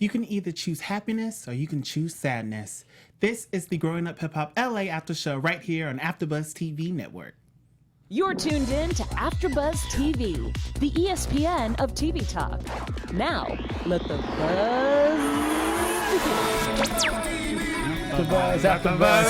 You can either choose happiness or you can choose sadness. This is the Growing Up Hip Hop LA After Show right here on AfterBuzz TV Network. You're tuned in to AfterBuzz TV, the ESPN of TV talk. Now, let the buzz begin. AfterBuzz.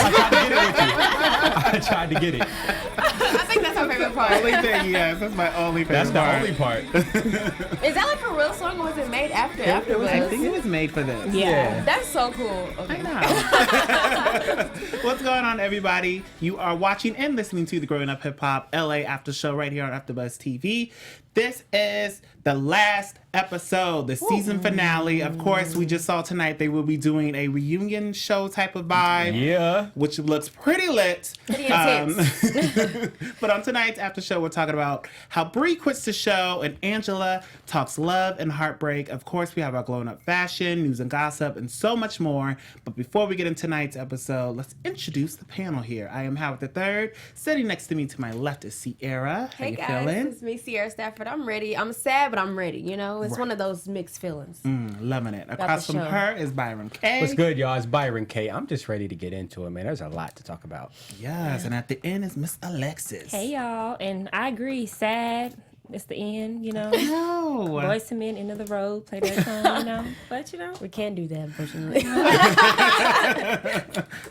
I tried to get it. I think that's my favorite part. Only thing, yes, that's my only favorite That's part. the only part. Is that like a real song or was it made after I AfterBuzz? think it was made for this. Yeah. That's so cool. Okay. I know. What's going on, everybody? You are watching and listening to the Growing Up Hip Hop LA After Show right here on AfterBuzz TV. This is the last episode, the season finale. Of course, we just saw tonight they will be doing a reunion show type of vibe. Yeah. Which looks pretty lit. Pretty intense. But on tonight's after show, we're talking about how Bree quits the show and Angela talks love and heartbreak. Of course, we have our glowing up fashion, news and gossip, and so much more. But before we get into tonight's episode, let's introduce the panel here. I am Howard III. Sitting next to me to my left is Sierra. How Hey you guys, feeling? it's me, Sierra Stafford. I'm ready. I'm sad, but I'm ready. You know, it's one of those mixed feelings. Loving it. Across the from show. her is Byron K. What's good, y'all? It's Byron K. I'm just ready to get into it, man. There's a lot to talk about. Yes, and at the end is Miss Alexus. Hey y'all, and I agree. Sad. It's the end, you know. No. Boys to Men, End of the Road, play that song, you know. But you know, We can't do that, unfortunately.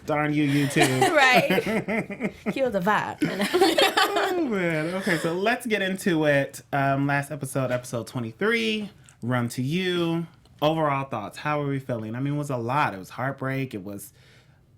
Darn you, you too. Right. Kill the vibe. Oh, man. Okay, so let's get into it. Last episode, episode 23, Run to You. Overall thoughts, how are we feeling? I mean, it was a lot. It was heartbreak. It was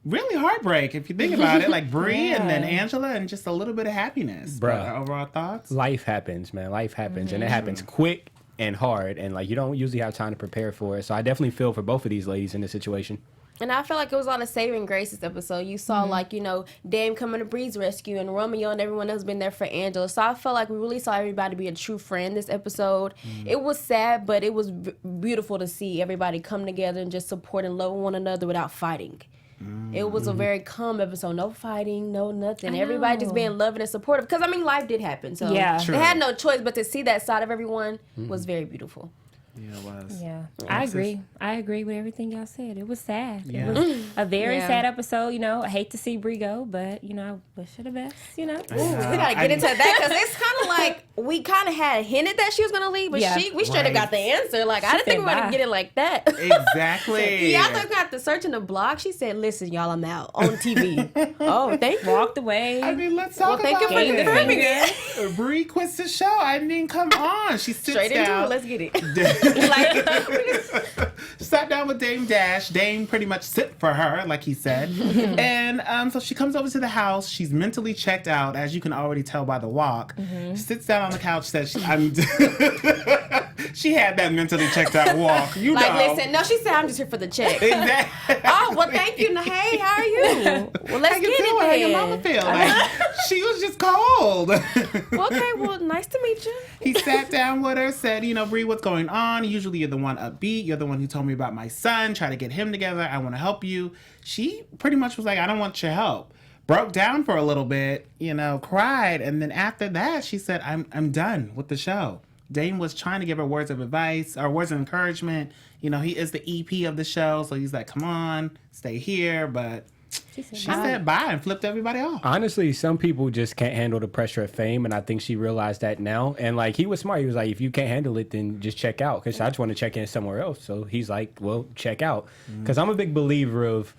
really heartbreak, if you think about it. Like Bree and then Angela and just a little bit of happiness. Bruh. But overall thoughts? Life happens, man. Life happens, and it happens quick and hard, and like you don't usually have time to prepare for it. So I definitely feel for both of these ladies in this situation. And I feel like it was a lot of saving grace this episode. You saw, like, you know, Dame coming to Bree's rescue and Romeo and everyone else been there for Angela. So I felt like we really saw everybody be a true friend this episode. It was sad, but it was beautiful to see everybody come together and just support and love one another without fighting. It was a very calm episode. No fighting, no nothing. Everybody just being loving and supportive. Because, I mean, life did happen. So Yeah. True. they had no choice but to see that side of everyone was very beautiful. Yeah, it was. yeah, I agree. I agree with everything y'all said. It was sad. Yeah. It was a very Yeah. sad episode. You know, I hate to see Bree go, but you know, I wish her the best. You know. We gotta get into that because it's kind of like we kind of had hinted that she was gonna leave, but Yeah. we straight up got the answer. Like I didn't think we were said gonna bye. get it like that. Exactly. Yeah, I thought we got to search in the blog. She said, "Listen, y'all, I'm out on TV." Oh, thank you. Walked away. I mean, let's talk Thank you about for it. confirming it. Bree quits the show. I mean, come on. She sits Straight into down. it. Let's get it. Like, Sat down with Dame Dash. Dame pretty much sit for her, like he said. And so she comes over to the house. She's mentally checked out, as you can already tell by the walk. She sits down on the couch, says, she had that mentally checked out walk. You Like, know. listen, no, she said, "I'm just here for the check." Exactly. Oh, well, thank you. Hey, how are you? Well, let's How get you it doing? How your then. mama feel? Like, she was just cold. Well, okay, well, nice to meet you. He sat down with her, said, you know, Bree, what's going on? Usually you're the one upbeat. You're the one who told me about my son. Try to get him together. I want to help you. She pretty much was like, I don't want your help. Broke down for a little bit, you know, cried. And then after that, she said, I'm done with the show. Dame was trying to give her words of advice or words of encouragement. You know, he is the EP of the show. So he's like, come on, stay here. But she said bye and flipped everybody off. Honestly, some people just can't handle the pressure of fame, and I think she realized that now. And like he was smart. He was like, if you can't handle it, then just check out. Because I just want to check in somewhere else. So he's like, well, check out. Because I'm a big believer of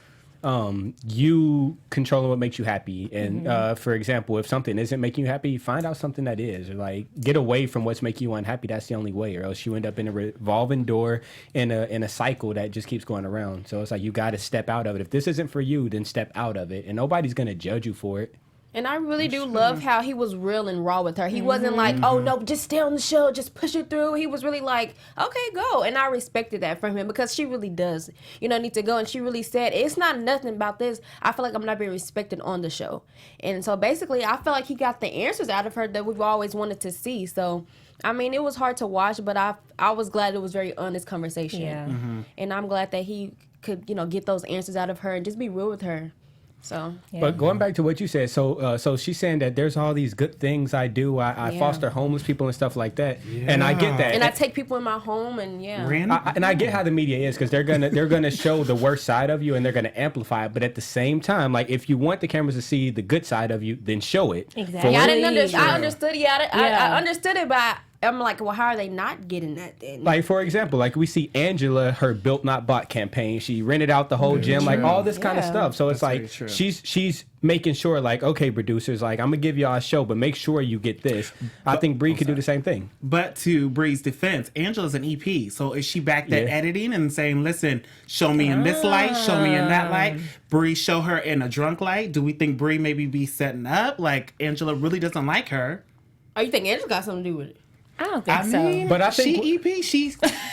you controlling what makes you happy. And for example, if something isn't making you happy, find out something that is, or like get away from what's making you unhappy. That's the only way, or else you end up in a revolving door in a cycle that just keeps going around. So it's like you got to step out of it. If this isn't for you, then step out of it, and nobody's gonna judge you for it. And I really do love how he was real and raw with her. He wasn't like, oh, no, just stay on the show, just push it through. He was really like, okay, go. And I respected that from him because she really does, you know, need to go. And she really said, it's not nothing about this. I feel like I'm not being respected on the show. And so basically, I felt like he got the answers out of her that we've always wanted to see. So, I mean, it was hard to watch, but I was glad it was very honest conversation. Yeah. And I'm glad that he could, you know, get those answers out of her and just be real with her. So, But going back to what you said, so she's saying that there's all these good things I do. I foster homeless people and stuff like that, and I get that. And I take people in my home, and and I get how the media is because they're gonna show the worst side of you and they're gonna amplify it. But at the same time, like if you want the cameras to see the good side of you, then show it. Exactly. I didn't understand. I understood. I understood it, but I'm like, well, how are they not getting that then? Like, for example, like we see Angela, her Built Not Bought campaign. She rented out the whole gym, like all this kind of stuff. So it's like she's making sure, like, okay, producers, like I'm gonna give y'all a show, but make sure you get this. I think Bree could do the same thing. But to Bree's defense, Angela's an EP, so is she back there editing and saying, "Listen, show me in this light, show me in that light"? Bree, show her in a drunk light. Do we think Bree maybe be setting up? Like Angela really doesn't like her. Oh, you think Angela got something to do with it? I don't think so. Mean, but I think she EP.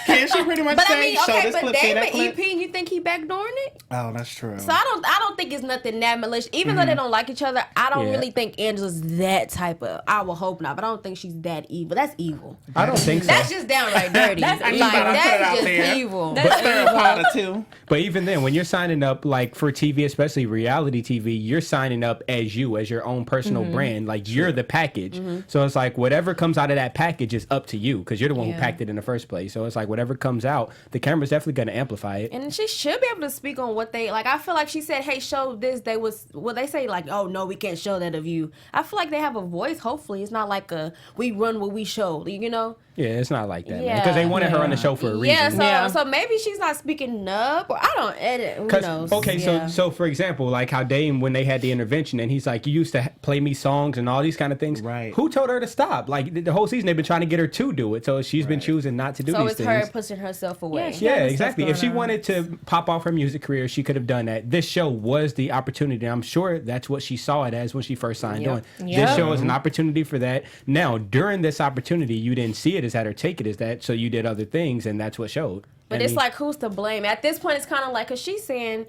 Can she pretty much But say, I mean, show okay, this but clip, see that Damon clip? EP, and you think he backdooring it? Oh, that's true. So I don't think it's nothing that malicious. Even though they don't like each other, I don't really think Angela's that type of. I will hope not, but I don't think she's that evil. That's evil. I don't think so. That's just downright dirty. That's like evil. that's just there. evil. That's Stir a pot or two. But even then, when you're signing up, like for TV, especially reality TV, you're signing up as you, as your own personal brand. Like you're the package. So it's like whatever comes out of that package is up to you because you're the one who packed it in the first place. So it's like whatever comes out, the camera's definitely going to amplify it. And she should be able to speak on what they like. I feel like she said, "Hey, show this." They say like, "Oh no, we can't show that of you." I feel like they have a voice. Hopefully, it's not like we run what we show. You know. Yeah, it's not like that, man. Because they wanted her on the show for a reason. So maybe she's not speaking up, or I don't edit. Who knows? Okay, so for example, like how Dame, when they had the intervention, and he's like, you used to play me songs and all these kind of things. Right. Who told her to stop? Like the whole season, they've been trying to get her to do it. So she's been choosing not to do these things. So it's her pushing herself away. Yeah, exactly. If she wanted to pop off her music career, she could have done that. This show was the opportunity. I'm sure that's what she saw it as when she first signed on. This show is an opportunity for that. Now, during this opportunity, you didn't see it as that or take it as that, so you did other things, and that's what showed. But it's like, who's to blame? At this point, it's kind of like, because she's saying,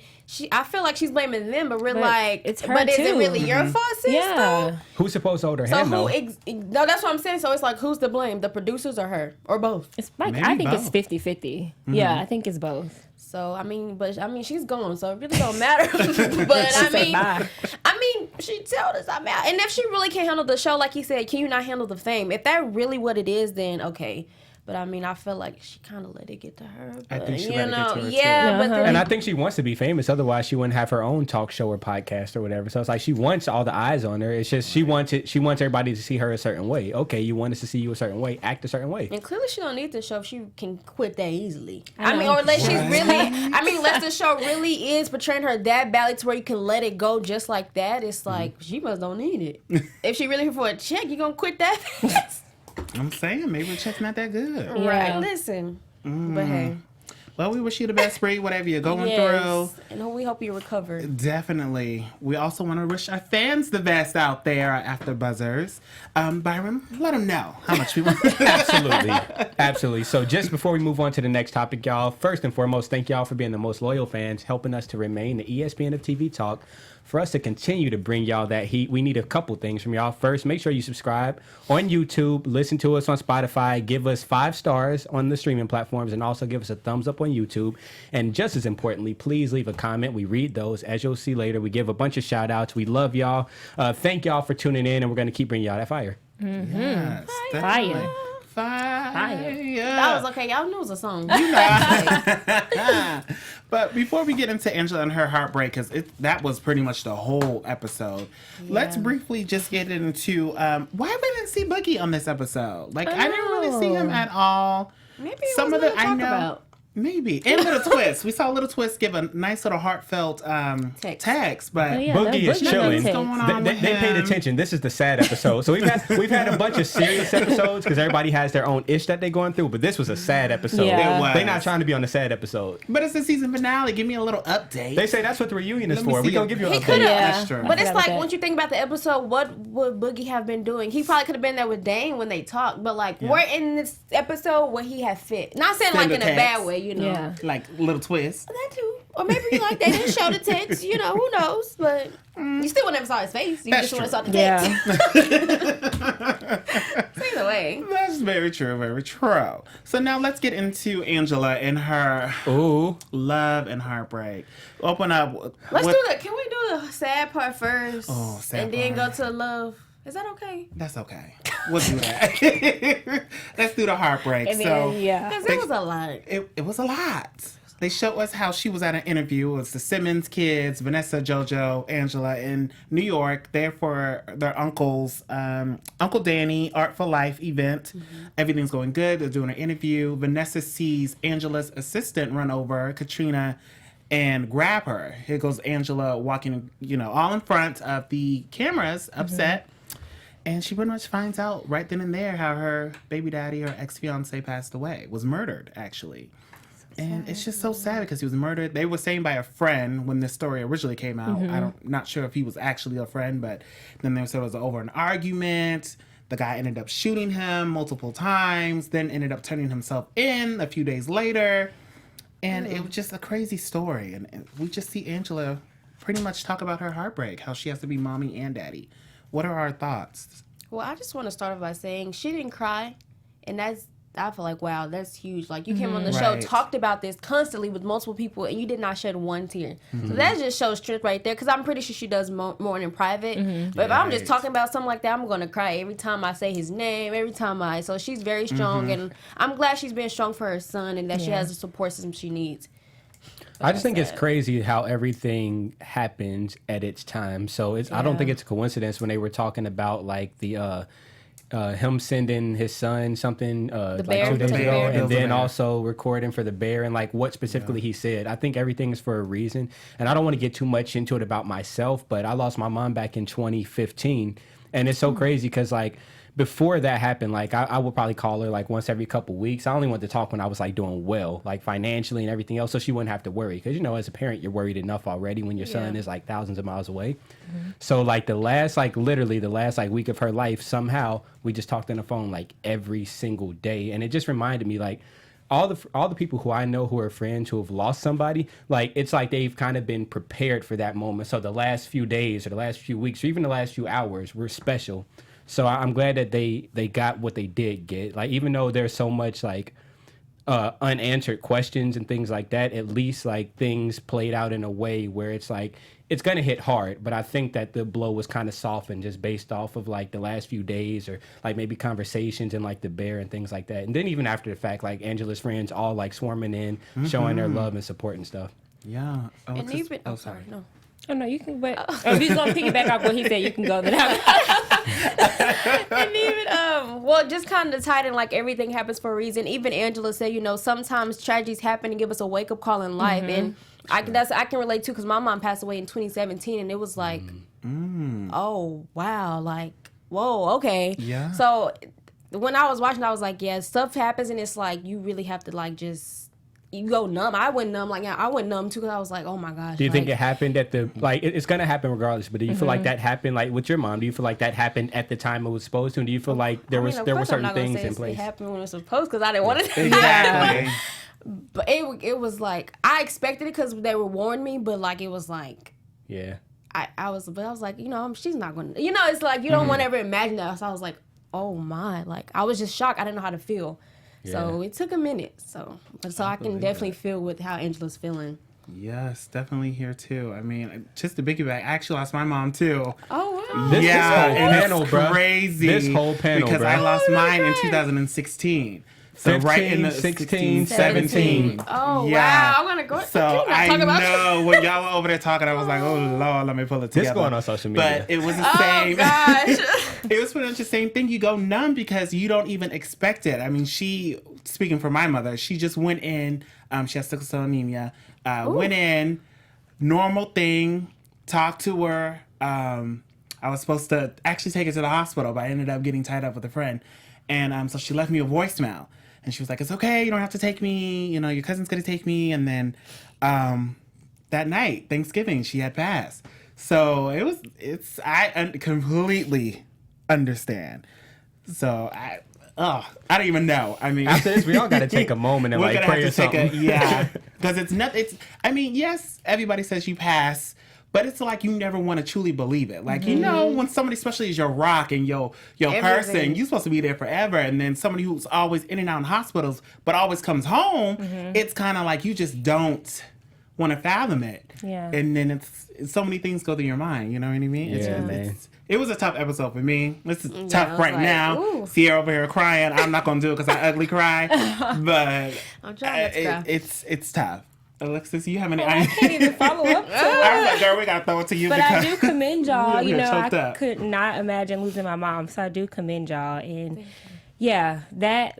I feel like she's blaming them, but we're like, it's her but is it too. really your fault, sis? though? Who's supposed to hold her So hand, though? no, that's what I'm saying. So it's like, who's to blame? The producers or her? Or both? It's like, Maybe I think both. it's 50-50. Yeah, I think it's both. So, I mean, she's gone, so it really don't matter. But I mean, she told us I'm out. And if she really can't handle the show, like he said, can you not handle the fame? If that really what it is, then okay. But I mean, I feel like she kind of let it get to her. But, I think she let it get to her, too. Yeah, but then, And I think she wants to be famous. Otherwise, she wouldn't have her own talk show or podcast or whatever. So it's like she wants all the eyes on her. It's just she wants everybody to see her a certain way. Okay, you want us to see you a certain way. Act a certain way. and clearly she don't need the show if she can quit that easily. I mean, or unless she's really, unless the show really is portraying her that badly to where you can let it go just like that. It's like she must don't need it. If she really here for a check, you gonna quit that fast? I'm saying maybe the check's not that good. Right. Listen. But hey. Well, we wish you the best, Bree, whatever you're going through. And we hope you recover. Definitely. We also want to wish our fans the best out there, our AfterBuzzers. Byron, let them know how much we want. Absolutely. So just before we move on to the next topic, y'all, first and foremost, thank y'all for being the most loyal fans, helping us to remain the ESPN of TV talk. For us to continue to bring y'all that heat, we need a couple things from y'all. First, make sure you subscribe on YouTube, listen to us on Spotify, give us 5 stars on the streaming platforms, and also give us a thumbs up on YouTube. And just as importantly, please leave a comment. We read those. As you'll see later, we give a bunch of shout outs. We love y'all. Thank y'all for tuning in, and we're going to keep bringing y'all that fire. Yes, Fire. Fire. That was okay. Y'all knew it was a song. But before we get into Angela and her heartbreak, because that was pretty much the whole episode, let's briefly just get into why we didn't see Boogie on this episode. Like, I didn't really see him at all. Maybe some of the I know. About. Maybe. And Little Twist. We saw Little Twist give a nice little heartfelt text, but Boogie is chilling. They paid attention. This is the sad episode. So we've had a bunch of serious episodes because everybody has their own ish that they're going through, but this was a sad episode. Yeah. They're not trying to be on the sad episode. But it's the season finale. Give me a little update. They say that's what the reunion is for. We're going to give you an update. That's true. But it's like, once you think about the episode, what would Boogie have been doing? He probably could have been there with Dane when they talked, but like, we're in this episode where he had fit. Not saying like in a bad way, you know. Yeah. Like Little Twist. That too. Or maybe like they didn't show the text, you know, who knows? But you still never saw his face. You just want to saw the text. So either way. That's very true, very true. So now let's get into Angela and her love and heartbreak. Open up. Let's do that. Can we do the the sad part first. Oh, sad and then part. go to the love. Is that okay? That's okay. We'll do that. Let's do the heartbreak. And so then, yeah. Because it was a lot. it was a lot. They showed us how she was at an interview. It was the Simmons kids, Vanessa, JoJo, Angela in New York. There for their uncle's, Uncle Danny Art for Life event. Everything's going good. They're doing an interview. Vanessa sees Angela's assistant run over Katrina and grab her. Here goes Angela walking, all in front of the cameras, upset. And she pretty much finds out right then and there how her baby daddy, her ex-fiance, passed away. Was murdered, actually. And it's just so sad because he was murdered. They were saying by a friend when this story originally came out. I'm not sure if he was actually a friend, but then they said it was over an argument. The guy ended up shooting him multiple times, then ended up turning himself in a few days later. And it was just a crazy story. And we just see Angela pretty much talk about her heartbreak, how she has to be mommy and daddy. What are our thoughts? Well, I just want to start off by saying she didn't cry. And I feel like, wow, that's huge. Like, you came on the show, Right. talked about this constantly with multiple people, and you did not shed one tear. So that just shows strength right there, because I'm pretty sure she does more in private. But if I'm just Right. talking about something like that, I'm going to cry every time I say his name, so she's very strong, and I'm glad she's been strong for her son, and that she has the support system she needs. I just think it's crazy how everything happens at its time. So I don't think it's a coincidence when they were talking about like the him sending his son something like bear, 2 days to the ago, bear. and then bear. also recording for the bear and like what specifically he said. I think everything is for a reason, and I don't want to get too much into it about myself, but I lost my mom back in 2015, and it's so crazy because like before that happened, like I would probably call her like once every couple weeks. I only wanted to talk when I was like doing well, like financially and everything else, so she wouldn't have to worry. Because as a parent, you're worried enough already when your son is like thousands of miles away. So like literally the last week of her life, somehow we just talked on the phone like every single day, and it just reminded me like all the people who I know who are friends who have lost somebody, like it's like they've kind of been prepared for that moment. So the last few days or the last few weeks or even the last few hours were special. So I'm glad that they got what they did get. Like, even though there's so much like unanswered questions and things like that, at least like things played out in a way where it's like it's gonna hit hard. But I think that the blow was kind of softened just based off of like the last few days or like maybe conversations and like the bear and things like that. And then even after the fact, like Angela's friends all like swarming in, showing their love and support and stuff. Yeah. And even, sorry. no. Oh, no, you can, but if he's going to piggyback off what he said, you can go then. And even just kind of tied in, like everything happens for a reason. Even Angela said, sometimes tragedies happen and give us a wake up call in life, and I can relate too, because my mom passed away in 2017, and it was like, oh wow, like whoa, okay, Yeah. So when I was watching, I was like, yeah, stuff happens, and it's like you really have to like just. You go numb. I went numb. Like, I went numb too, because I was like, oh my gosh. Do you think it happened at the it's gonna happen regardless? But do you feel like that happened like with your mom? Do you feel like that happened at the time it was supposed to? And do you feel like there were certain things in place? It happened when it was supposed, because I didn't want it. Exactly. But it was like I expected it because they were warning me, but like it was like Yeah. I was like, she's not gonna. It's like you don't want to ever imagine that. So I was like, oh my, like I was just shocked. I didn't know how to feel. So it took a minute. So I can definitely feel with how Angela's feeling. Yes, definitely here too. I mean, just to piggyback, I actually lost my mom too. Oh wow. This And whole panel, it's bro. crazy. This whole panel, because bro. I lost mine in 2016. So 15, right in the 16, 17. Oh Yeah. wow, I'm gonna go. So I know when y'all were over there talking, I was like, oh Lord, let me pull it together. This going on social media. But it was the same. Gosh. It was pretty much the same thing. You go numb because you don't even expect it. I mean, speaking for my mother, she just went in. She has sickle cell anemia. Went in, normal thing, talked to her. I was supposed to actually take her to the hospital, but I ended up getting tied up with a friend. And so she left me a voicemail. And she was like, it's okay, you don't have to take me. Your cousin's going to take me. And then that night, Thanksgiving, she had passed. So I completely understand. So I don't even know. I mean, After this, we all got to take a moment and we're like gonna pray or have to something. because it's not. I mean, yes, everybody says you pass, but it's like you never want to truly believe it. Like when somebody, especially is your rock and your person, you're supposed to be there forever, and then somebody who's always in and out in hospitals but always comes home, it's kind of like you just don't want to fathom it. Yeah. And then it's so many things go through your mind. You know what I mean? Man. It was a tough episode for me. It's I tough was right like, now. ooh. Sierra over here crying. I'm not gonna do it because I ugly cry. But I'm trying not to cry. it's tough. Alexis, you have any? I can't even follow up to I was it. like, girl, we gotta throw it to you. But because I do commend y'all. You You were know, choked I up. could not imagine losing my mom. So I do commend y'all. And yeah, that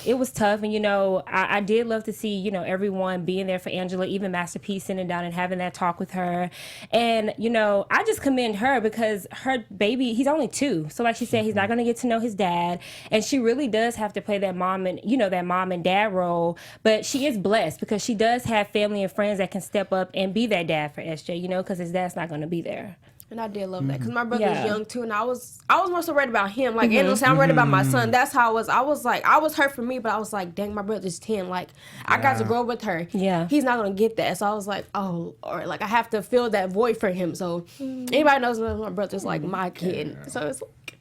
it was tough. And, you know, I did love to see, you know, everyone being there for Angela, even Master P sitting down and having that talk with her. And, you know, I just commend her because her baby, he's only 2. So like she said, he's not going to get to know his dad. And she really does have to play that mom and, you know, that mom and dad role. But she is blessed because she does have family and friends that can step up and be that dad for SJ, you know, because his dad's not going to be there. And I did love that because my brother Yeah. was young too, and I was more so worried about him. Like Angela said, I'm worried about my son. That's how I was. I was like, I was hurt for me, but I was like, dang, my brother's 10. Like I got to grow with her. Yeah. He's not gonna get that. So I was like, oh, or like I have to fill that void for him. So anybody knows that my brother's like my kid. So it's like,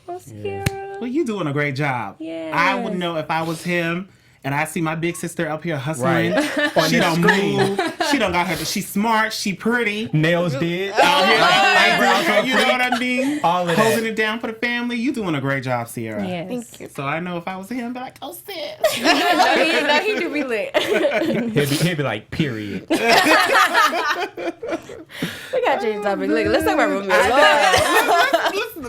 Oh, Sierra. well, you doing a great job. Yes. I would know if I was him. And I see my big sister up here hustling. Right. On She the don't screen. move. She don't got her. She's smart. She pretty. Nails did. Out here, Eyebrows on you know what I mean? All of that. Holding it down for the family. You doing a great job, Sierra. Yes. thank you. So I know if I was him, I'd be like, oh, sis. no, he do be lit. He'd be like, period. We got to change the topic. Look, let's talk about Romeo.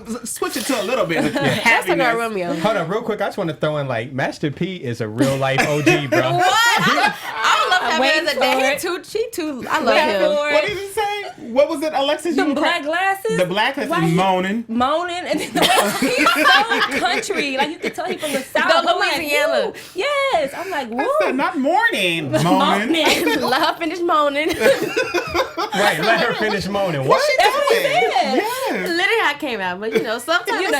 Let's switch it to a little bit. Let's talk about Romeo. Hold on, real quick. I just want to throw in like Master P is a real life OG, bro. I love having Wait him as a for dad. it. She too. I love Wait him. for What it. did he say? What was it, Alexis? Them You were black glasses. The black glasses Why he- moaning. Moaning, and then the way he's so country. Like you can tell he's from the south. The I'm like, Louisiana. woo. Yes, I'm like, woo. I said, not moaning. Moaning. Let her finish moaning. Right, let her finish moaning. What? She doing? said. Yes. Literally how it came out, but you know, sometimes You you know.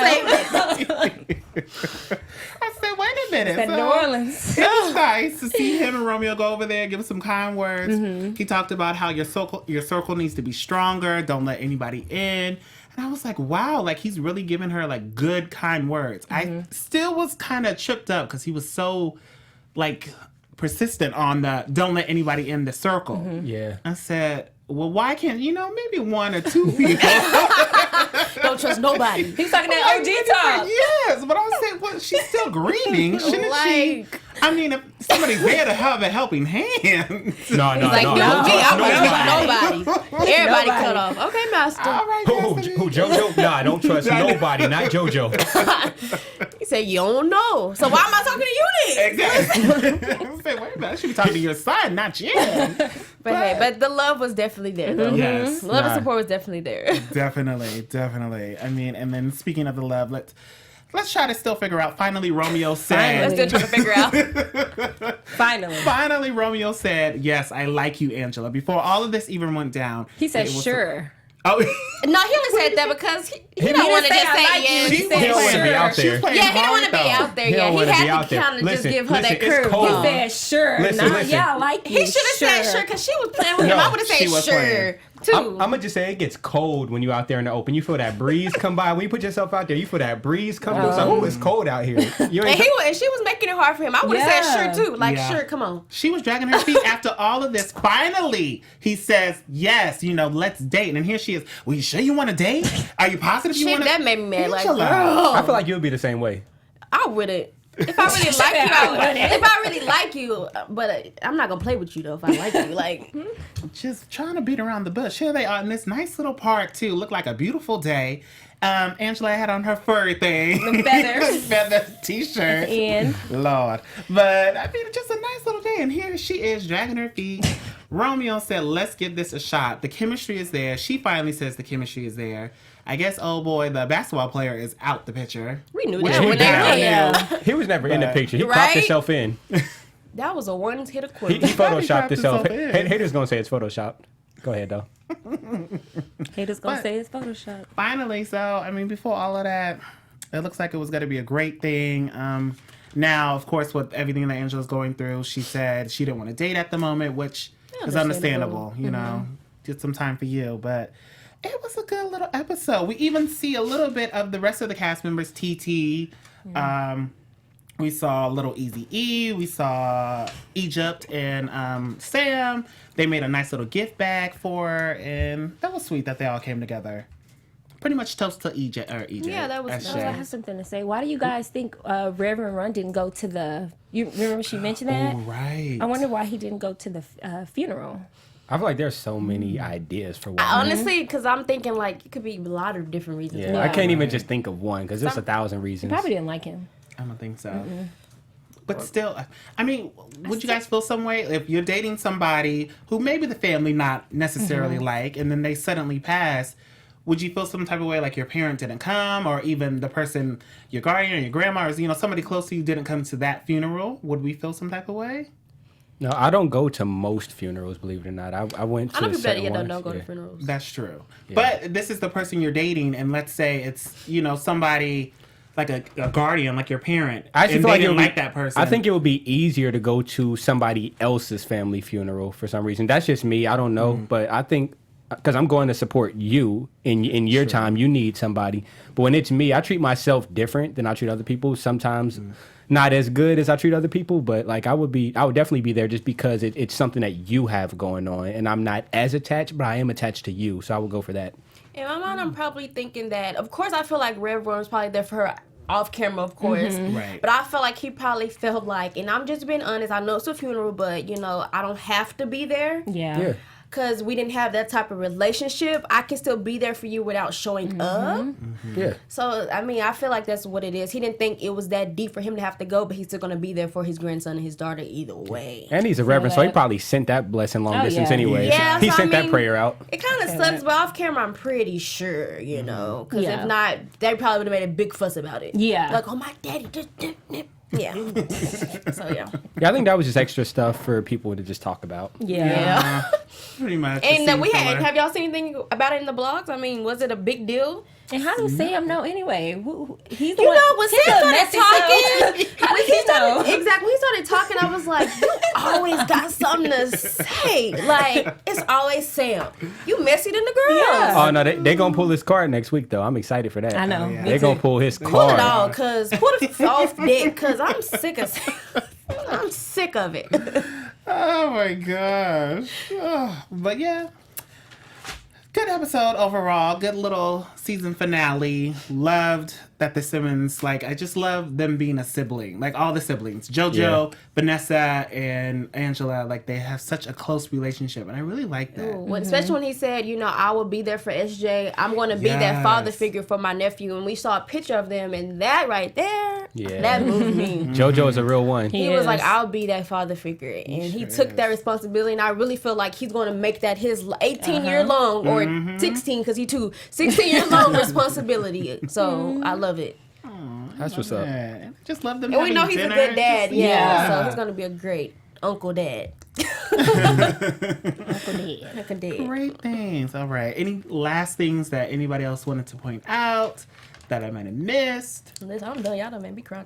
I said, wait a minute. That So, New Orleans. It was nice to see him and Romeo go over there, give us some kind words. He talked about how your circle needs to be stronger. Don't let anybody in. And I was like, wow, like he's really giving her like good, kind words. I still was kind of tripped up because he was so like persistent on the don't let anybody in the circle. Yeah. I said, well, why can't, maybe 1 or 2 people? Don't trust nobody. He's talking that OG talk. Yes, but I was saying, well, she's still grieving, shouldn't she? Like- I mean, if somebody's there to have a helping hand. No, Like, no, no, don't me, trust I wouldn't trust nobody. Everybody Nobody. cut off. Okay, master. All right, Who, JoJo? Nah, don't trust nobody, not JoJo. He said, you don't know. So why am I talking to you then? Exactly. I said, wait a minute, I should be talking to your son, not you. But hey, but the love was definitely there, though. Yes. Love and Nah. support was definitely there. Definitely. I mean, and then speaking of the love, let's try to still figure out. Finally, Romeo said. Let's still trying to figure out. Finally. Romeo said, yes, I like you, Angela. Before all of this even went down. He said, it was- sure. Oh, No, he only said that because he don't didn't want to say just I say like you. yes. He He said, don't want to be sure. out She there. was playing Yeah, he don't hard, want to be though. out there. He Yeah, don't he wanna be had out to there. kind of just Listen, give her that it's curve. cold. He said, sure. Listen, Nah, listen. yeah, I like you. He should have said sure because she was playing with him. No, I would have she said was sure playing. too. I'm gonna just say it gets cold when you out there in the open. You feel that breeze come by. When you put yourself out there, you feel that breeze come through. So, it's cold out here. You And ain't and she was making it hard for him. I would have Yeah. said sure too. Like Yeah. sure, come on. She was dragging her feet after all of this. Finally, he says, yes, let's date. And here she is. Well, you sure you want to date? Are you positive you Shit, want to? that made me mad. Like, Angela. girl, I feel like you'll be the same way. I wouldn't. If I really like you, I would. If I really like you, but I'm not gonna play with you though. If I like you, like Just trying to beat around the bush. Here they are in this nice little park, too. Looked like a beautiful day. Angela had on her furry thing. The feathers. Feather t-shirt. And Lord. But, I mean, just a nice little day. And here she is, dragging her feet. Romeo said, let's give this a shot. The chemistry is there. She finally says the chemistry is there. I guess, oh boy, the basketball player is out the picture. we knew Which that. we When did. that, Yeah. He was never in the But- picture. He Right? cropped himself in. that was a one hit a He quick. photoshopped cropped himself. himself in. Haters gonna say it's photoshopped. Go ahead though. haters gonna But- say it's Photoshop. Finally, so, I mean, before all of that, it looks like it was going to be a great thing. Now, of course, with everything that Angela's going through, she said she didn't want to date at the moment, which is understandable, Get some time for you, but it was a good little episode. We even see a little bit of the rest of the cast members, TT, We saw little Eazy-E. We saw Egypt and Sam. They made a nice little gift bag for her, and that was sweet that they all came together. Pretty much toast to Egypt. Yeah, that was That's nice. I Shay. have something to say. Why do you guys think Reverend Run didn't go to the? You remember she mentioned that? Oh, right. I wonder why he didn't go to the funeral. I feel like there's so many ideas for why. Honestly, because I'm thinking like it could be a lot of different reasons. Yeah, why. I can't even just think of one because there's 1,000 reasons. Probably didn't like him. I don't think so. But still, I mean, would you guys feel some way if you're dating somebody who maybe the family not necessarily like, and then they suddenly pass? Would you feel some type of way like your parent didn't come, or even the person, your guardian or your grandma, or somebody close to you didn't come to that funeral? Would we feel some type of way? No, I don't go to most funerals, believe it or not. I went to I know people that certain ones. don't go to funerals. That's true. Yeah. But this is the person you're dating, and let's say it's somebody like a guardian, like your parent, I actually and feel they like it didn't would like be, that person. I think it would be easier to go to somebody else's family funeral for some reason. That's just me. I don't know, but I think because I'm going to support you in your time, you need somebody. But when it's me, I treat myself different than I treat other people. Sometimes not as good as I treat other people, but like I would definitely be there just because it's something that you have going on, and I'm not as attached, but I am attached to you, so I would go for that. In my mind, I'm probably thinking that, of course, I feel like Rev Run was probably there for her off camera, of course. Right. But I felt like he probably felt like, and I'm just being honest, I know it's a funeral, but, I don't have to be there. Yeah. Because we didn't have that type of relationship. I can still be there for you without showing up. Yeah. So, I mean, I feel like that's what it is. He didn't think it was that deep for him to have to go, but he's still going to be there for his grandson and his daughter either way. And he's a reverend, so he probably sent that blessing long distance yeah. anyway. Yeah, He so, sent I that mean, prayer out. It kind of sucks, but off camera, I'm pretty sure, Because Yeah. if not, they probably would have made a big fuss about it. Yeah. Like, oh, my daddy just... Yeah. So, yeah. Yeah, I think that was just extra stuff for people to just talk about. Yeah. Pretty much. And we have y'all seen anything about it in the blogs? I mean, was it a big deal? And how does Sam know anyway? He's the You one. know, when he's Sam a started messy talking, self. How did he know? Exactly. When he started talking, I was like, you always got something to say. Like, it's always Sam. You messy than the girls. Yeah. Oh no, they gonna pull his card next week though. I'm excited for that. I know. yeah. Me They're too. gonna pull his Pull card. it all, put it off dick, because I'm sick of I'm sick of it. Oh my gosh. Oh, but yeah. Good episode overall. Good little season finale. Loved that the Simmons, I just love them being a sibling. Like all the siblings. JoJo, Vanessa, and Angela, they have such a close relationship. And I really like that. Especially when he said, I will be there for SJ. I'm going to be that father Yes. figure for my nephew. And we saw a picture of them, and that right there, Yeah. that moved me. JoJo is a real one. He was like, I'll be that father figure. And he took that responsibility. And I really feel like he's going to make that his 18-year long or 16, because he too, 16-year long responsibility. So I love it. That's what's up. Yeah. I just love them. And we know he's a good dad. Yeah. Yeah. So he's going to be a great Uncle Dad. Uncle Dad. Great things. All right. Any last things that anybody else wanted to point out that I might have missed? Listen, I'm done. Y'all done made me cry.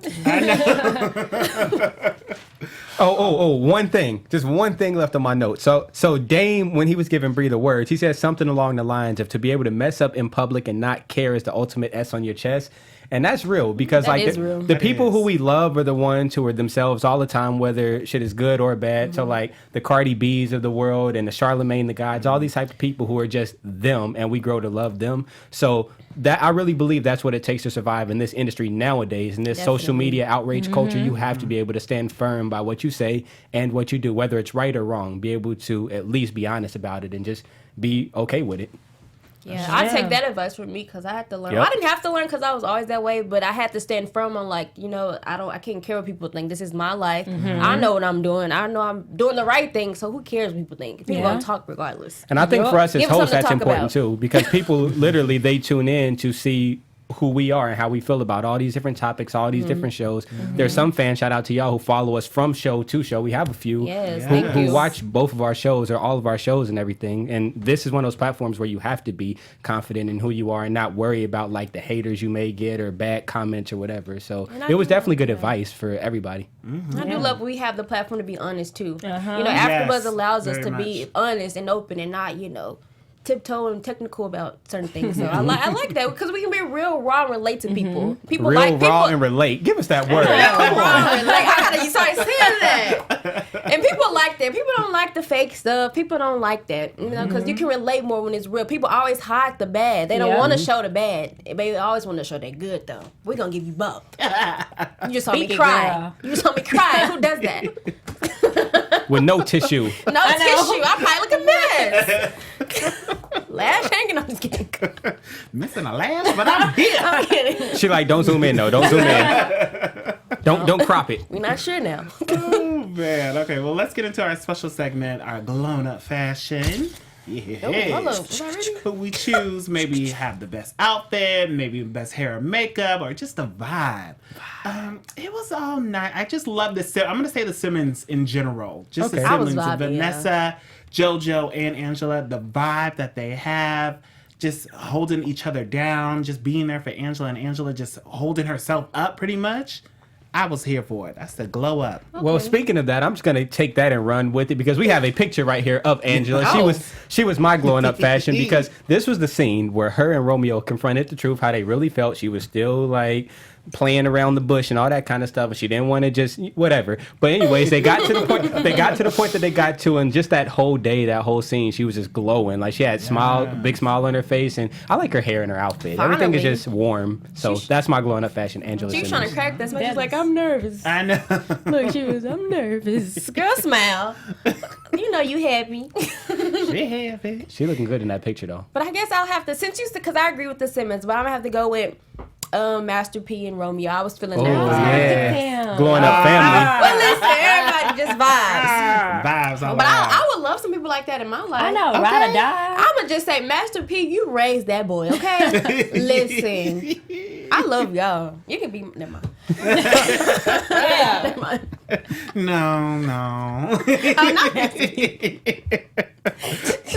One thing. Just one thing left on my notes. So Dame, when he was giving Bree the words, he said something along the lines of to be able to mess up in public and not care is the ultimate S on your chest. And that's real because That is real. the That people is. who we love are the ones who are themselves all the time, whether shit is good or bad. So the Cardi B's of the world and the Charlemagne the Gods, all these type of people who are just them, and we grow to love them. So that I really believe that's what it takes to survive in this industry nowadays, in this social Definitely. media outrage culture. You have to be able to stand firm by what you say and what you do, whether it's right or wrong. Be able to at least be honest about it and just be okay with it. Yeah, I take that advice from me because I had to learn. Yep. I didn't have to learn because I was always that way, but I had to stand firm on I can't care what people think. This is my life. I know what I'm doing. I know I'm doing the right thing. So who cares what people think? People Yeah. gonna talk regardless. And I think for us as Give 'em hosts, something to that's talk important about. too, because people literally they tune in to see who we are and how we feel about all these different topics, all these different shows. There's some fans, shout out to y'all, who follow us from show to show. We have a few Yes, who, thank who you. watch both of our shows or all of our shows and everything. And this is one of those platforms where you have to be confident in who you are and not worry about the haters you may get or bad comments or whatever. So I it was do definitely good love advice for everybody. I do love we have the platform to be honest too. Uh-huh. AfterBuzz Yes, allows us very to be much. honest and open and not tiptoe and technical about certain things. So I like that because we can be real raw and relate to people. People Real, like raw, people. and relate. Give us that word. I started saying that. And people like that. People don't like the fake stuff. People don't like that, because you can relate more when it's real. People always hide the bad. They don't want to show the bad. They always want to show that good though. We're gonna give you both. You just saw me cry. You saw me cry. Who does that? With no tissue. No tissue. I probably look a mess. Lash hanging. I'm just kidding. Missing a lash, but I'm here. I'm kidding. She like, don't zoom in, though. Don't zoom in. Don't crop it. We're not sure now. Oh, man. Okay, well, let's get into our special segment, our blown up fashion. Yeah. Hello. Was I ready? Who we choose, maybe have the best outfit, maybe the best hair or makeup, or just a vibe. It was all night. I just love this. I'm going to say the Simmons in general. Just the Okay. I was Simmons, vibing, Vanessa, JoJo, and Angela. The vibe that they have. Just holding each other down, just being there for Angela, and Angela just holding herself up pretty much. I was here for it. That's the glow up. Well, speaking of that, I'm just gonna take that and run with it because we have a picture right here of Angela. Oh. She was my glowing up fashion because this was the scene where her and Romeo confronted the truth, how they really felt. She was still like playing around the bush and all that kind of stuff, and she didn't want to just whatever. But anyways, they got to the point. They got to the point that they got to, and just that whole day, that whole scene, she was just glowing. Like she had big smile on her face, and I like her hair and her outfit. Everything is just warm. So that's my glowing up fashion, Angela. She was Simmons. trying to crack this, but she's like, I'm nervous. I know. Look, I'm nervous. Girl, smile. You know you happy. She happy. She looking good in that picture though. But I guess I'll have to, because I agree with the Simmons, but I'm gonna have to go with Master P and Romeo. I was feeling that. Yeah. Glowing up family. Well, listen, everybody just vibes. Vibes all But around. I would love some people like that in my life. I know, ride or die. I'm gonna just say, Master P, you raised that boy, okay? Listen, I love y'all. You can be, never mind. Never mind. No.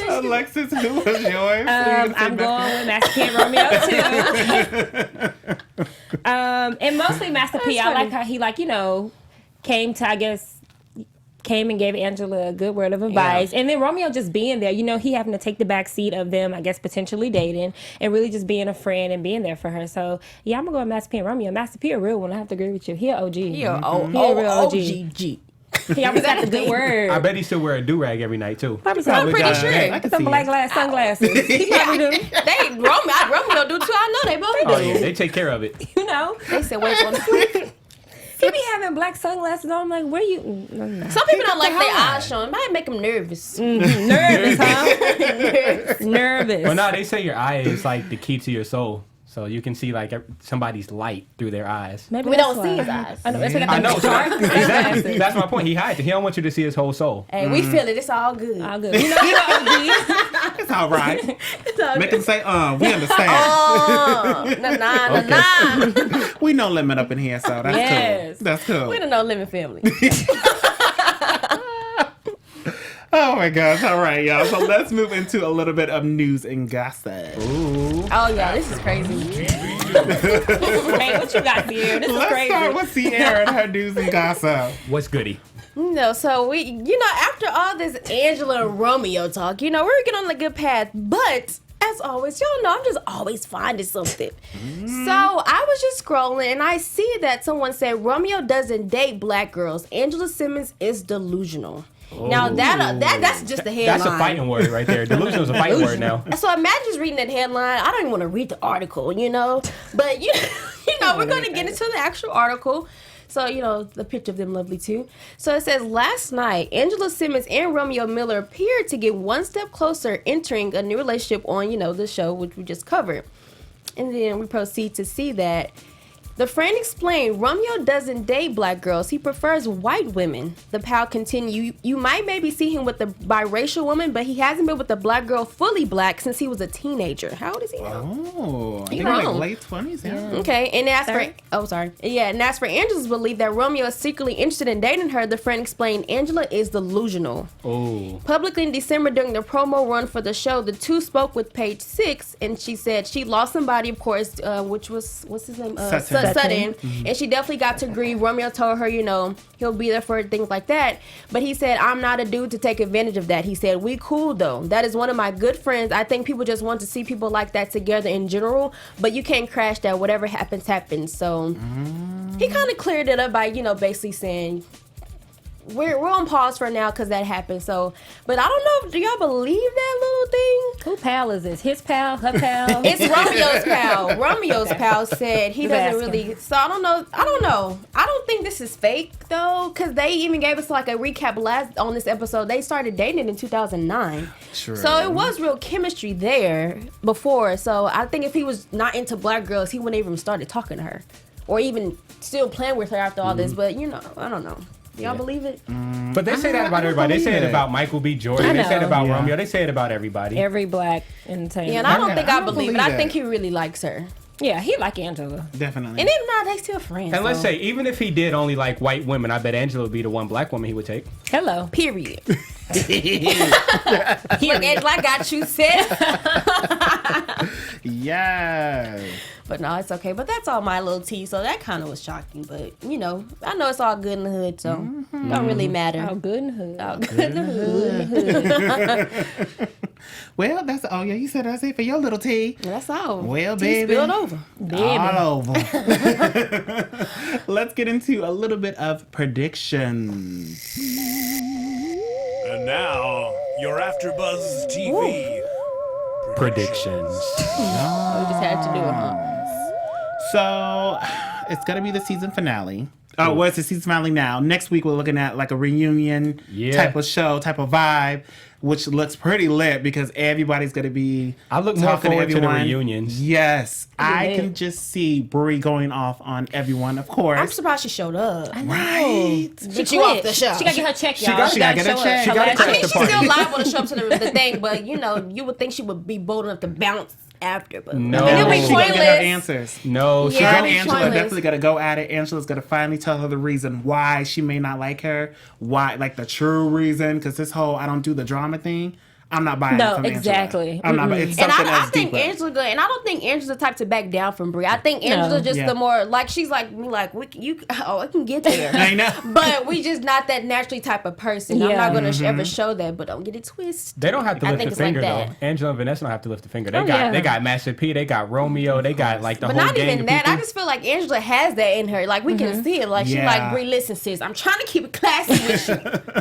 Alexis, who was yours? I'm going with Master P and Romeo too. And mostly Master P. I like how he came and gave Angela a good word of advice. And then Romeo just being there, he having to take the back seat of them, I guess, potentially dating and really just being a friend and being there for her. So, yeah, I'm going to go with Master P and Romeo. Master P a real one. I have to agree with you. He a OG. He a real OG. OG. He always got the good word. I bet he still wear a do-rag every night too. Probably so. I'm pretty sure. I can Some see black it. glass sunglasses. He probably do. Romeo do too. I know they both do. Oh yeah, they take care of it. They said, wait on the He be having black sunglasses on. I'm like, where you? Some people don't like their eyes showing. Might make them nervous. Nervous, huh? Nervous. Well, no, they say your eye is like the key to your soul. So you can see like somebody's light through their eyes. Maybe We that's don't see why. his eyes. I know. That's what I know. So dark exactly. sunglasses. That's my point. He hides it. He don't want you to see his whole soul. Hey, we feel it. It's all good. All good. You know, OG. It's all right. It's all Make good. him say, we understand. Nah. We no limit up in here, so that's Yes. cool. That's cool. We don't know living family. Oh my gosh. All right, y'all. So let's move into a little bit of news and gossip. Ooh. Oh yeah, this is crazy. Hey, what you got here? This is Let's crazy. start with Sierra and her news and gossip. What's goody? No, so we, after all this Angela and Romeo talk, we're getting on a good path. But as always, y'all know I'm just always finding something. So I was just scrolling and I see that someone said Romeo doesn't date black girls. Angela Simmons is delusional. Now that's just the headline. That's a fighting word right there. Delusional is a fighting word now. So imagine just reading that headline. I don't even want to read the article, But we're going to get into the actual article. So, the picture of them lovely too. So it says, last night, Angela Simmons and Romeo Miller appeared to get one step closer entering a new relationship on, the show, which we just covered. And then we proceed to see that the friend explained Romeo doesn't date black girls. He prefers white women. The pal continued, you might maybe see him with a biracial woman, but he hasn't been with a black girl fully black since he was a teenager. How old is he now? Oh, I think You know. like late 20s, yeah. Okay, and as for Angela's belief that Romeo is secretly interested in dating her, the friend explained Angela is delusional. Oh. Publicly in December during the promo run for the show, the two spoke with Page 6, and she said she lost somebody, of course, which was, what's his name? Sutton. sudden. And she definitely got to grieve. Romeo told her, he'll be there for things like that. But he said, I'm not a dude to take advantage of that. He said, we cool though. That is one of my good friends. I think people just want to see people like that together in general, but you can't crash that. Whatever happens, happens. So he kind of cleared it up by, basically saying, we're on pause for now because that happened. So, but I don't know. Do y'all believe that little thing? Who pal is this? His pal? Her pal? It's Romeo's pal. Romeo's pal said he doesn't really. So I don't know. I don't think this is fake though, because they even gave us like a recap on this episode. They started dating in 2009. True. So it was real chemistry there before. So I think if he was not into black girls, he wouldn't even started talking to her, or even still playing with her after all this. But I don't know. Y'all believe it? But they say that about everybody. They say it about Michael B. Jordan. They say it about Romeo. They say it about everybody. Every black entertainer. Yeah, and I don't think I believe it. I think he really likes her. Yeah, he like Angela. Definitely. And if not, they still friends. And let's say, even if he did only like white women, I bet Angela would be the one black woman he would take. Hello. Period. Look, Angela, I got you, sis. Yes. But no, it's okay. But that's all my little tea. So that kind of was shocking. But, I know it's all good in the hood. So don't really matter. All good in the hood. All good in the hood. Well, you said that's it for your little tea. That's all. Well, Tea baby. spilled over. All over. Let's get into a little bit of predictions. And now, your AfterBuzz TV Predictions. We just had to do it, huh? So, it's going to be the season finale. Oh, well, it's the season finale now. Next week, we're looking at like a reunion type of show, type of vibe, which looks pretty lit because everybody's going to be I look more talking forward to the everyone. reunions. Yes. I Yeah. can just see Brie going off on everyone, of course. I'm surprised she showed up. Right. But you off the show. She gotta get her check, y'all. She gotta get a check. She got to I crash mean, the she's party. still liable to show up to the thing, but you would think she would be bold enough to bounce after. But No. it'll be She's gonna get her pointless. answers. No, Yeah. she Her It'll and be Angela pointless. definitely gonna go at it. Angela's gonna finally tell her the reason why she may not like her, why, like the true reason, because this whole I don't do the drama thing, I'm not buying it No, from exactly. Angela. I'm not. It's And something I else think deeper. Angela good, and I don't think Angela's the type to back down from Brie. I think Angela's just Yeah. the more like she's like me, like I can get there. I know. But we just not that naturally type of person. I'm Yeah. not gonna ever show that, but don't get it twisted. They don't have to I lift think the it's like finger that. though. Angela and Vanessa don't have to lift the finger. They Oh, got yeah. they got Master P, they got Romeo, they got like the But whole not gang even of that. people. I just feel like Angela has that in her. Like we can see it. Like she Yeah. like Brie. Listen, sis, I'm trying to keep it classy with you,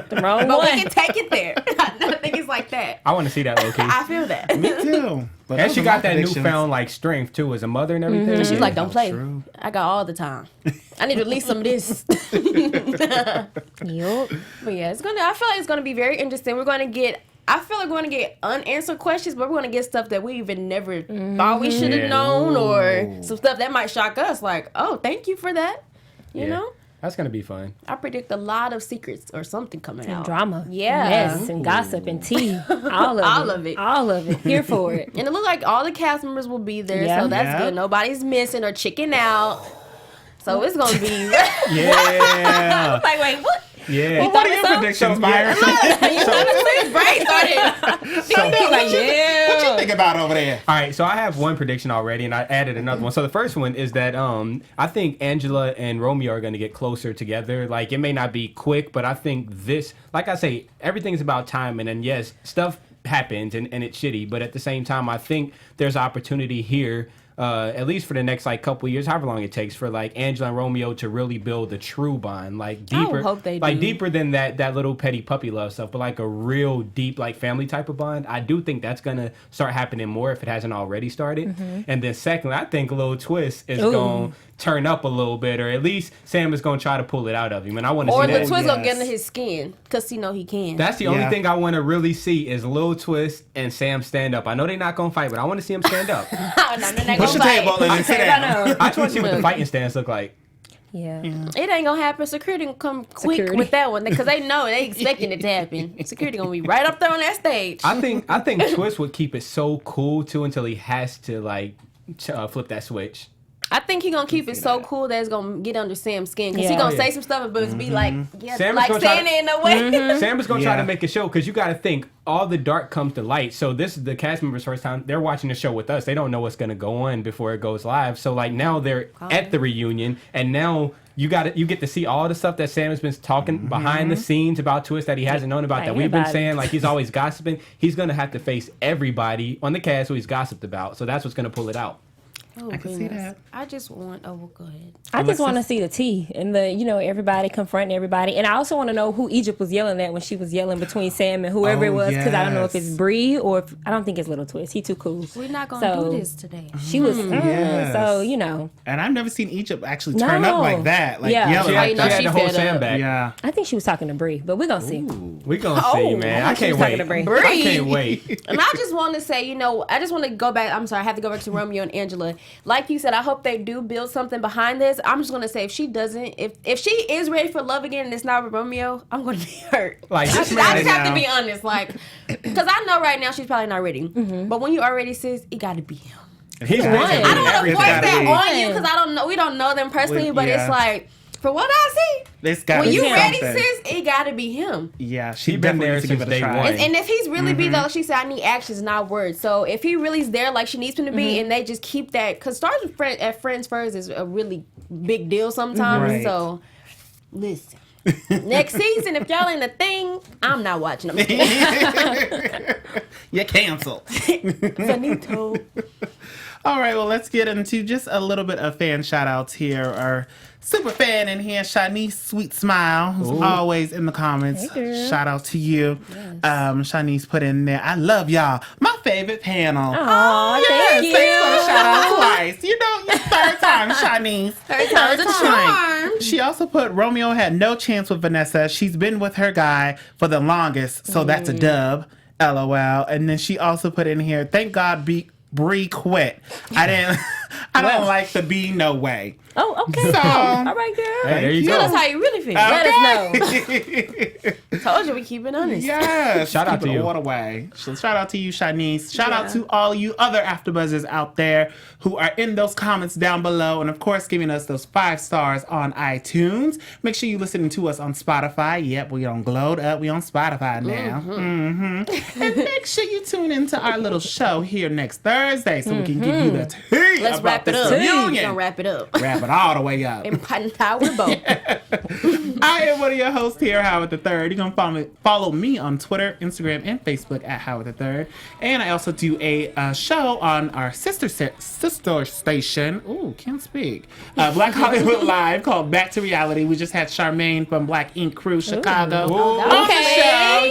The wrong but we one. can take it there. I think it's like that. I want to see that low key. I feel that. Me too. But And those she are got my that predictions. newfound like strength too as a mother and everything. She's Yeah. like, don't play. True. I got all the time. I need to release some of this. Yup. But yeah, I feel like it's gonna be very interesting. I feel like we're gonna get unanswered questions, but we're gonna get stuff that we even never thought we should have Yeah. known, or some stuff that might shock us. Like, oh, thank you for that. You Yeah. know, That's gonna be fun. I predict a lot of secrets or something coming out. Drama. Yeah. Mess and gossip and tea. All of All it. of it. All of it. Here for it. And it looked like all the cast members will be there, Yeah. so that's Yeah. good. Nobody's missing or chicking out. So it's gonna be. Yeah. Like, wait, what? Yeah. Well, what are your predictions, Byron? Brain started. What you think about over there? All right, so I have one prediction already, and I added another one. So the first one is that I think Angela and Romeo are going to get closer together. Like, it may not be quick, but I think this, like I say, everything's about timing. And yes, stuff happens and it's shitty, but at the same time, I think there's opportunity here. At least for the next like couple of years, however long it takes for like Angela and Romeo to really build a true bond, like deeper, hope they like do. deeper than that little petty puppy love stuff, but like a real deep like family type of bond. I do think that's gonna start happening more if it hasn't already started. And then secondly, I think a little twist is gonna turn up a little bit, or at least Sam is gonna try to pull it out of him, and I want to Or see the that. twist gonna yes. get into his skin, cause he know he can. That's the only Yeah. thing I want to really see is Lil Twist and Sam stand up. I know they're not gonna fight, but I want to see them stand up. Push the table and then sit down. I just want to see what the fighting stance look like. Yeah. It ain't gonna happen. Security gonna come quick Security. with that one, because they know they expecting it to happen. Security gonna be right up there on that stage. I think Twist would keep it so cool too until he has to like flip that switch. I think he gonna keep it so cool that it's gonna get under Sam's skin because he gonna say some stuff, but it's be like, Sam like saying it in a way. Sam is gonna try to make a show because you got to think all the dark comes to light. So this is the cast members' first time they're watching the show with us. They don't know what's gonna go on before it goes live. So like now they're at the reunion, and now you get to see all the stuff that Sam has been talking behind the scenes about to us that he hasn't known about, that we've been saying. Like he's always gossiping. He's gonna have to face everybody on the cast who he's gossiped about. So that's what's gonna pull it out. Oh, I can see that. I just want. Oh, well, go ahead. I just want to see the tea and everybody confronting everybody, and I also want to know who Egypt was yelling at when she was yelling between Sam and whoever it was, because I don't know if it's Bree or if, I don't think it's Little Twist. He too cool. We're not gonna do this today. She was so And I've never seen Egypt actually turn up like that, like yelling. She Like had to hold Sam back. Yeah, I think she was talking to Bree, but we're gonna see. We're gonna see, man. I can't wait. I can't wait. And I just want to say, I just want to go back. I'm sorry, I have to go back to Romeo and Angela. Like you said, I hope they do build something behind this. I'm just gonna say, if she doesn't, if she is ready for love again and it's not with Romeo, I'm gonna be hurt. Like I just have to be honest, like, because I know right now she's probably not ready. But when you already sis, it got to be him. He's one. I don't want to force that on you because I don't know. We don't know them personally, but it's like, for what I see, when you ready, sis, it got to be him. Yeah, she been there since day one. And if he's really be there, like she said, I need actions, not words. So if he really's there like she needs him to be, and they just keep that, because stars with friends first is a really big deal sometimes. Right. So listen, next season, if y'all ain't a thing, I'm not watching them. You're canceled. Finito. All right, well, let's get into just a little bit of fan shout-outs here. Our super fan in here, Shanice Sweet Smile, who's always in the comments. Hey, shout out to you. Yes. Shanice put in there, I love y'all. My favorite panel. Oh, thank you. Thanks for the shout-out twice. Third time, Shanice. Third time's a charm. She also put, Romeo had no chance with Vanessa. She's been with her guy for the longest, so that's a dub. LOL. And then she also put in here, thank God Bree quit. I don't like the B no way. Oh, okay. So, all right, girl. Hey, there you Tell go. us how you really feel. Let us know. Told you we keep it honest. Yes. Shout out to you. All the way. So shout out to you, Shanice. Shout out to all you other AfterBuzzers out there who are in those comments down below, and of course giving us those 5 stars on iTunes. Make sure you listening to us on Spotify. Yep, we on Glowed Up. We on Spotify now. And make sure you tune into our little show here next Thursday so we can give you the tea. Let's about wrap it this up. We're reunion. gonna wrap it up. Wrap it all the way up. And Power Boat. I am one of your hosts here, Howard III. You can follow me on Twitter, Instagram, and Facebook at Howard III. And I also do a show on our sister station. Ooh, can't speak. Black Hollywood Live called Back to Reality. We just had Charmaine from Black Ink Crew, Chicago. On the show.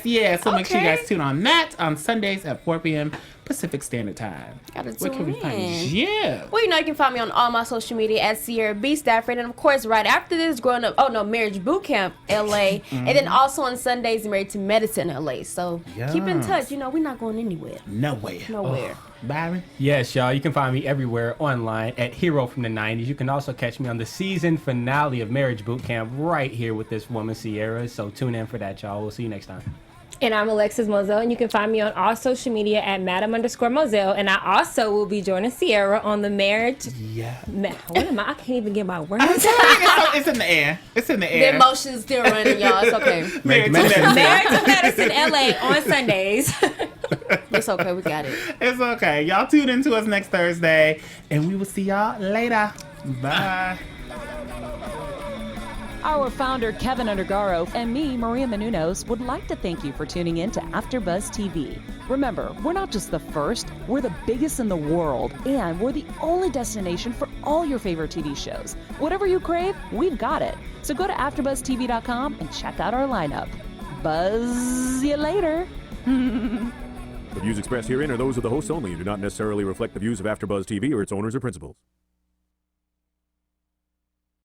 Yes. So make sure you guys tune on that on Sundays at 4 p.m. Pacific Standard Time. Where can we find you? Yeah. Well, you can find me on all my social media at Sierra B. Stadford. And of course, right after this, Marriage Boot Camp LA. And then also on Sundays, Married to Medicine LA. So keep in touch. We're not going anywhere. Nowhere. Byron? Yes, y'all. You can find me everywhere online at Hero from the 90s. You can also catch me on the season finale of Marriage Boot Camp right here with this woman, Sierra. So tune in for that, y'all. We'll see you next time. And I'm Alexus Mozell, and you can find me on all social media at Madam_Mozell. And I also will be joining Sierra on the marriage. Yeah. What am I? I can't even get my words. It's in the air. It's in the air. The emotions still running, y'all. It's okay. Married to Medicine LA on Sundays. It's okay. We got it. It's okay. Y'all tune in to us next Thursday, and we will see y'all later. Bye. Our founder, Kevin Undergaro, and me, Maria Menounos, would like to thank you for tuning in to AfterBuzz TV. Remember, we're not just the first, we're the biggest in the world, and we're the only destination for all your favorite TV shows. Whatever you crave, we've got it. So go to AfterBuzzTV.com and check out our lineup. Buzz you later. The views expressed herein are those of the hosts only and do not necessarily reflect the views of AfterBuzz TV or its owners or principals.